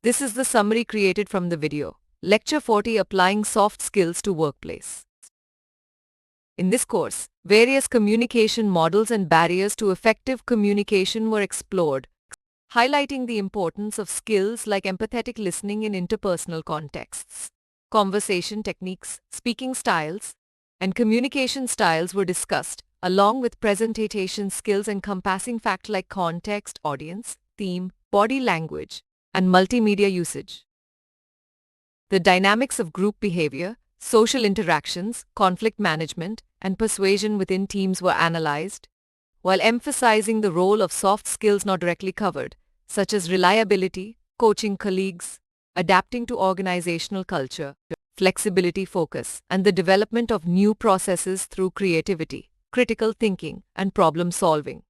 This is the summary created from the video. Lecture 40, Applying Soft Skills to Workplace. In this course, various communication models and barriers to effective communication were explored, highlighting the importance of skills like empathetic listening in interpersonal contexts. Conversation techniques, speaking styles, and communication styles were discussed, along with presentation skills encompassing facts like context, audience, theme, body language, and multimedia usage. The dynamics of group behavior, social interactions, conflict management, and persuasion within teams were analyzed, while emphasizing the role of soft skills not directly covered, such as reliability, coaching colleagues, adapting to organizational culture, flexibility focus, and the development of new processes through creativity, critical thinking, and problem solving.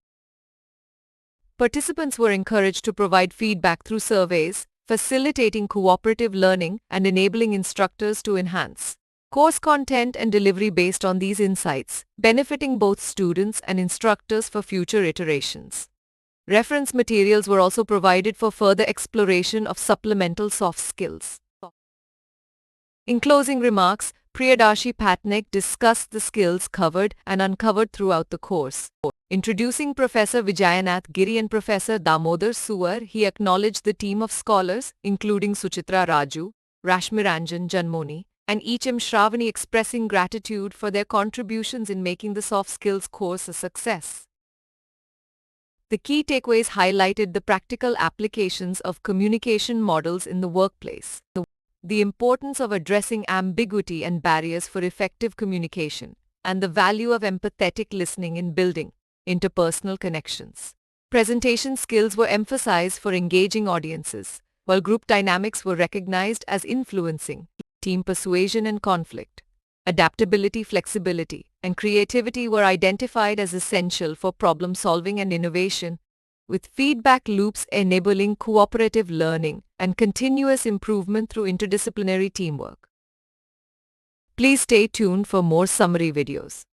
Participants were encouraged to provide feedback through surveys, facilitating cooperative learning and enabling instructors to enhance course content and delivery based on these insights, benefiting both students and instructors for future iterations. Reference materials were also provided for further exploration of supplemental soft skills. In closing remarks, Priyadarshi Patnaik discussed the skills covered and uncovered throughout the course. Introducing Professor Vijayanath Giri and Professor Damodar Suwar, he acknowledged the team of scholars, including Suchitra Raju, Rashmiranjan Janmoni, and H.M. Shravani, expressing gratitude for their contributions in making the soft skills course a success. The key takeaways highlighted the practical applications of communication models in the workplace, the importance of addressing ambiguity and barriers for effective communication, and the value of empathetic listening in building interpersonal connections. Presentation skills were emphasized for engaging audiences, while group dynamics were recognized as influencing team persuasion and conflict. Adaptability, flexibility, and creativity were identified as essential for problem solving and innovation, with feedback loops enabling cooperative learning and continuous improvement through interdisciplinary teamwork. Please stay tuned for more summary videos.